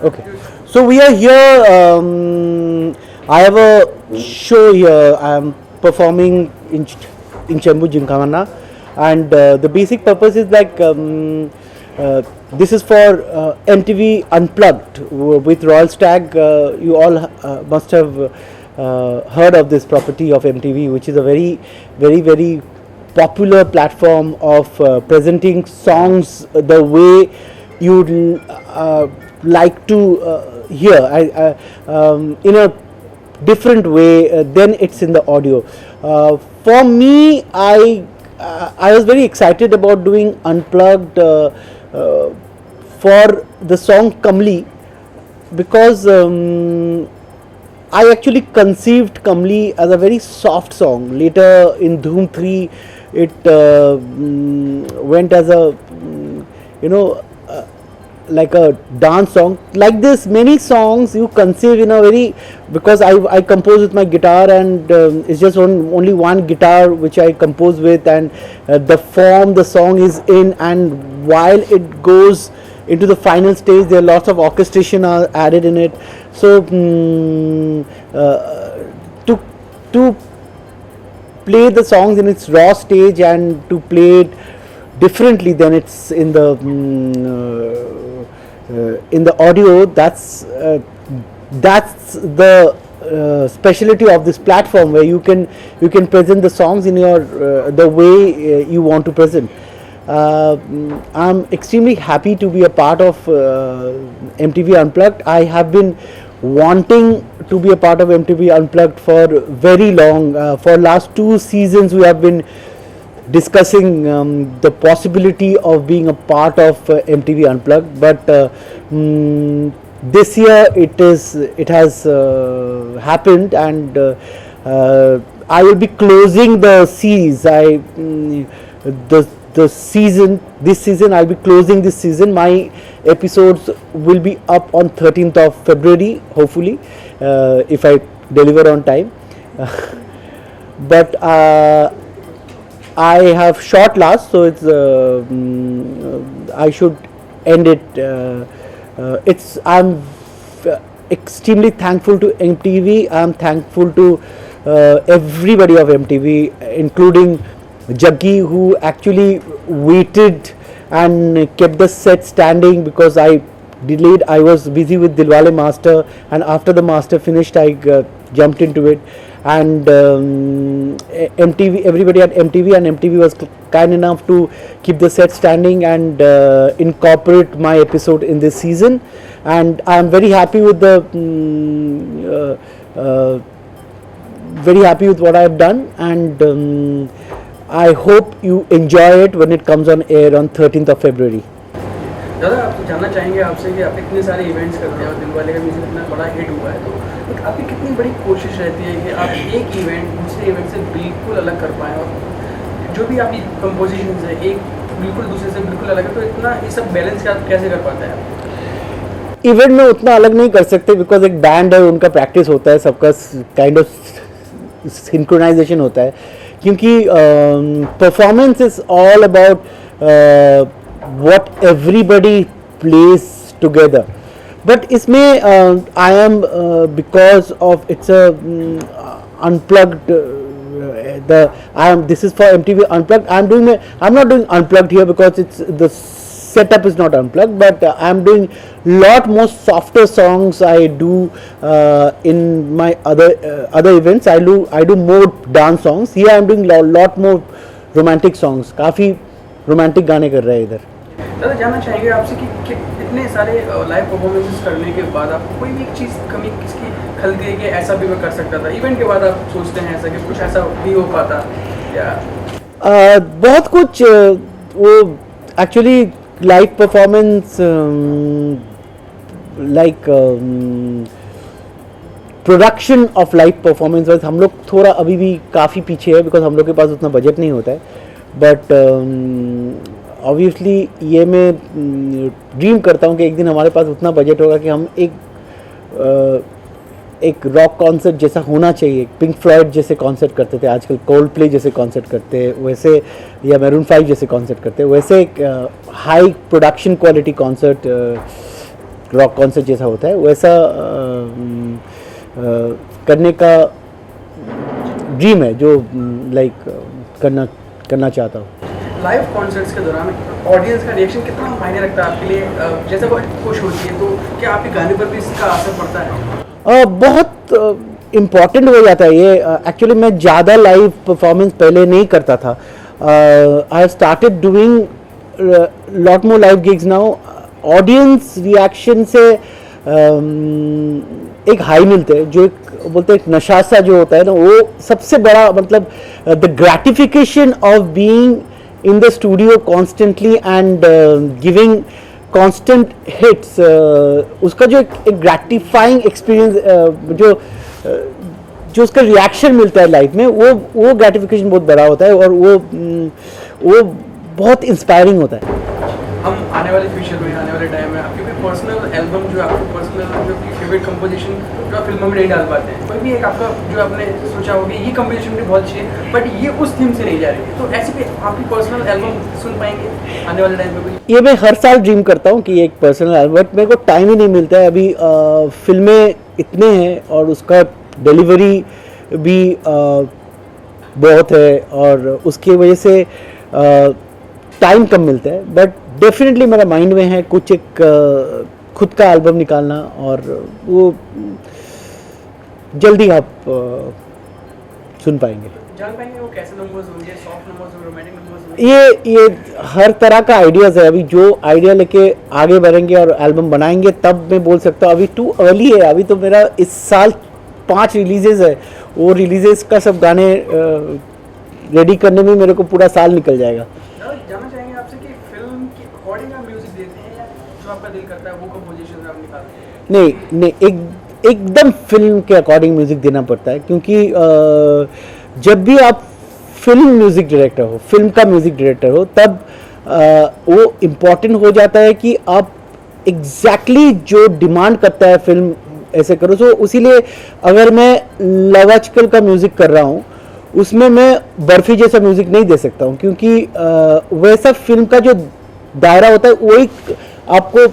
Okay, so we are here. I have a show here. I am performing in Chembu Gymkhana, and the basic purpose is like this is for MTV Unplugged with Royal Stag. You all must have heard of this property of MTV, which is a very popular platform of presenting songs the way you'd like to hear in a different way than it's in the audio. For me, I was very excited about doing Unplugged for the song Kamli, because I actually conceived Kamli as a very soft song. Later in Dhoom 3, it went as a you know like a dance song. Like this, many songs you conceive in a very, because I compose with my guitar, and it's just only one guitar which I compose with, and the form the song is in, and while it goes into the final stage there are lots of orchestration are added in it. So to play the songs in its raw stage and to play it differently than it's in the audio, that's the specialty of this platform, where you can present the songs in your the way you want to present. I'm extremely happy to be a part of MTV Unplugged. I have been wanting to be a part of MTV Unplugged for very long. For last 2 seasons we have been discussing the possibility of being a part of MTV Unplugged, but this year it has happened, and I will be closing the series. The season, this season I'll be closing this season. My episodes will be up on 13th of February, hopefully, if I deliver on time. But I have short last, so it's I should end it. I'm extremely thankful to MTV. I'm thankful to everybody of MTV, including Jaggi, who actually waited and kept the set standing, because I delayed. I was busy with Dilwale Master, and after the Master finished I jumped into it. And MTV, everybody at MTV, and MTV was kind enough to keep the set standing and incorporate my episode in this season, and I am very happy with the very happy with what I have done, and I hope you enjoy it when it comes on air on 13th of February. दादा, आप जानना चाहेंगे आपसे कि आप इतने सारे events करते हैं और दिलवाले का म्यूजिक इतना बड़ा हिट हुआ है, तो एक आपकी कितनी बड़ी कोशिश रहती है कि आप एक इवेंट दूसरे इवेंट से बिल्कुल अलग कर पाएँ, और जो भी आपकी कंपोजिशन है एक बिल्कुल दूसरे से बिल्कुल अलग है, तो इतना ये सब बैलेंस आप कैसे कर पाते हैं? इवेंट में उतना अलग नहीं कर सकते, बिकॉज एक बैंड है, उनका प्रैक्टिस होता है, सबका काइंड ऑफ सिंक्रोनाइजेशन होता है, क्योंकि performance is all about what everybody plays together. But isme I am because of it's a unplugged this is for MTV Unplugged. I'm not doing Unplugged here because it's the setup is not unplugged, but I'm doing lot more softer songs. I do in my other events I do more dance songs. Here I'm doing lot more romantic songs. काफी romantic गाने कर रहे हैं इधर. दादा, जानना चाहेंगे आपसे कि इतने सारे लाइव परफॉर्मेंसेस करने के बाद आपको कोई भी एक चीज़ कमी किसकी खलती है कि ऐसा भी मैं कर सकता था? इवेंट के बाद आप सोचते हैं ऐसा कि कुछ ऐसा भी हो पाता, या बहुत कुछ वो actually live performance like production of live performance हम लोग थोड़ा अभी भी काफ़ी पीछे है, बिकॉज हम लोग के पास उतना बजट नहीं होता है. बट ऑब्वियसली ये मैं ड्रीम करता हूँ कि एक दिन हमारे पास उतना बजट होगा कि हम एक रॉक कॉन्सर्ट जैसा होना चाहिए. पिंक फ्लॉयड जैसे कॉन्सर्ट करते थे, आजकल कोल्ड प्ले जैसे कॉन्सर्ट करते हैं वैसे, या मैरून 5 जैसे कॉन्सर्ट करते हैं वैसे, एक high production quality concert rock concert जैसा होता है वैसा करने का ड्रीम है जो लाइक करना चाहता हूँ। लाइव कॉन्सर्ट्स के दौरान ऑडियंस का रिएक्शन कितना मायने रखता है आपके लिए? जैसे वो खुश होती है तो क्या आपके गाने पर भी इसका असर पड़ता है? बहुत इम्पॉर्टेंट हो जाता है ये। एक्चुअली मैं ज़्यादा लाइव परफॉर्मेंस पहले नहीं करता था। I have started doing lot more live gigs now. Audience reaction से एक हाई मिलते हैं, जो एक बोलते हैं एक नशा सा जो होता है ना, वो सबसे बड़ा मतलब the gratification of being in the studio constantly and giving constant hits, उसका जो एक gratifying experience जो उसका reaction मिलता है लाइफ में, वो gratification बहुत बड़ा होता है और वो बहुत inspiring होता है। हम आने वाले फ्यूचर में, आने वाले टाइम में आपकी कोई पर्सनल एल्बम जो आपको पर्सनल जो फेवरेट कंपोजिशन जो आप फिल्मों में नहीं डाल पाते हैं, कोई भी एक आपका जो आपने सोचा होगा ये कंपोजिशन भी बहुत अच्छी है बट ये उस थीम से नहीं जा रही है, तो ऐसे भी आपकी पर्सनल एल्बम सुन पाएंगे आने वाले टाइम में कोई? ये मैं हर साल ड्रीम करता हूँ कि एक पर्सनल एल्बम, बट मेरे को टाइम ही नहीं मिलता है अभी। फिल्में इतने हैं और उसका डिलीवरी भी बहुत है और उसकी वजह से टाइम कम मिलता है। बट डेफिनेटली मेरा माइंड में है कुछ एक खुद का एल्बम निकालना और वो जल्दी आप सुन पाएंगे। जान पाएंगे वो कैसे नंबर्स होंगे, सॉफ्ट नंबर्स होंगे, रोमांटिक नंबर्स होंगे? ये हर तरह का आइडियाज़ है। अभी जो आइडिया लेके आगे बढ़ेंगे और एल्बम बनाएंगे तब मैं बोल सकता हूँ। अभी टू अर्ली है। अभी तो मेरा इस साल 5 रिलीजेस है, वो रिलीजेस का सब गाने रेडी करने में मेरे को पूरा साल निकल जाएगा। जानना चाहेंगे आपसे कि फिल्म के अकॉर्डिंग आप म्यूजिक देते हैं या जो आपका दिल करता है वो कंपोजिशन आप निकालते हैं? नहीं, एकदम फिल्म के अकॉर्डिंग म्यूजिक देना पड़ता है, क्योंकि जब भी आप फिल्म म्यूजिक डायरेक्टर हो, फिल्म का म्यूजिक डायरेक्टर हो, तब वो इम्पॉर्टेंट हो जाता है कि आप एग्जैक्टली जो डिमांड करता है फिल्म ऐसे करो। सो उसीलिए अगर मैं लव आजकल का म्यूजिक कर रहा हूँ उसमें मैं बर्फी जैसा म्यूजिक नहीं दे सकता हूँ, क्योंकि वैसा फिल्म का जो दायरा होता है वो एक आपको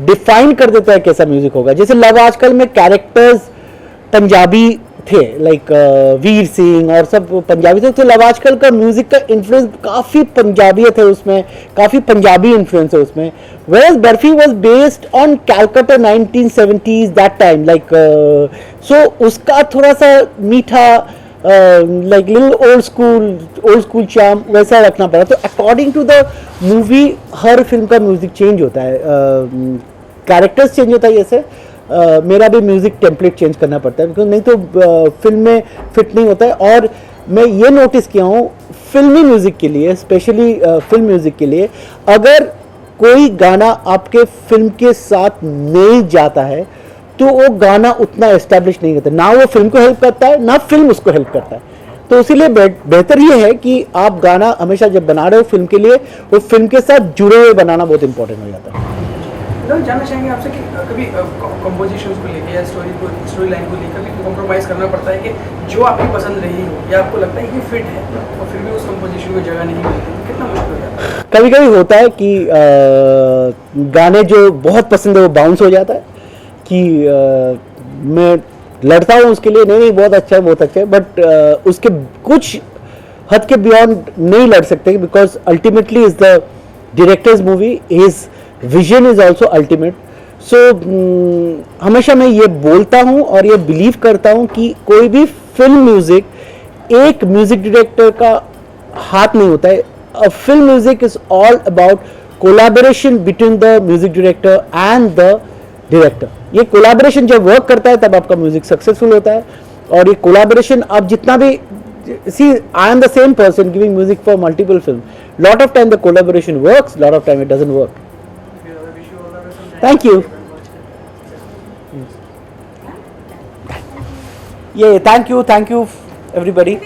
डिफाइन कर देता है कैसा म्यूजिक होगा। जैसे लव आजकल में कैरेक्टर्स पंजाबी थे, लाइक वीर सिंह और सब पंजाबी थे, तो लव आजकल का म्यूजिक का इन्फ्लुएंस काफ़ी पंजाबियत है उसमें, काफ़ी पंजाबी इन्फ्लुएंस है उसमें। Whereas Barfi was based on Calcutta 1970s that time, like so उसका थोड़ा सा मीठा like little old school charm वैसा रखना पड़ा। तो अकॉर्डिंग टू द मूवी हर फिल्म का म्यूजिक चेंज होता है, कैरेक्टर्स चेंज होता है। जैसे मेरा भी म्यूजिक टेम्पलेट चेंज करना पड़ता है, बिकॉज नहीं तो फिल्म में फिट नहीं होता है। और मैं ये नोटिस किया हूँ फिल्मी म्यूजिक के लिए, स्पेशली फिल्म म्यूजिक के लिए, अगर कोई गाना आपके फिल्म के साथ नहीं जाता है तो वो गाना उतना एस्टैब्लिश नहीं करता, ना वो फिल्म को हेल्प करता है ना फिल्म उसको हेल्प करता है। तो इसीलिए बेहतर ये है कि आप गाना हमेशा जब बना रहे हो फिल्म के लिए, वो फिल्म के साथ जुड़े हुए बनाना बहुत इंपॉर्टेंट हो जाता है। जानना चाहेंगे आपसे कि कभी कंपोजिशंस को लेके या स्टोरी लाइन को लेकर भी कॉम्प्रोमाइज़ करना पड़ता है कि जो आपकी पसंद रही हो या आपको लगता है कि फिट है और फिर भी उस कंपोजिशन को जगह नहीं मिलती, तो कितना मुश्किल हो जाता है? कभी कभी होता है कि गाने जो बहुत पसंद है वो बाउंस हो जाता है, कि मैं लड़ता हूँ उसके लिए, नहीं बहुत अच्छा है बहुत अच्छा है, बट उसके कुछ हद के बियॉन्ड नहीं लड़ सकते, because ultimately is the director's movie, his vision is also ultimate. So हमेशा मैं ये बोलता हूँ और ये बिलीव करता हूँ कि कोई भी फिल्म म्यूजिक एक म्यूजिक डायरेक्टर का हाथ नहीं होता है। A film music is all about collaboration between the music director and the director. ये कोलैबोरेशन जब वर्क करता है तब आपका म्यूजिक सक्सेसफुल होता है। और ये कोलैबोरेशन आप जितना भी see, I am the same person giving music for multiple films. Lot of time the collaboration works, lot of time it doesn't work. Thank you. Yeah, thank you everybody.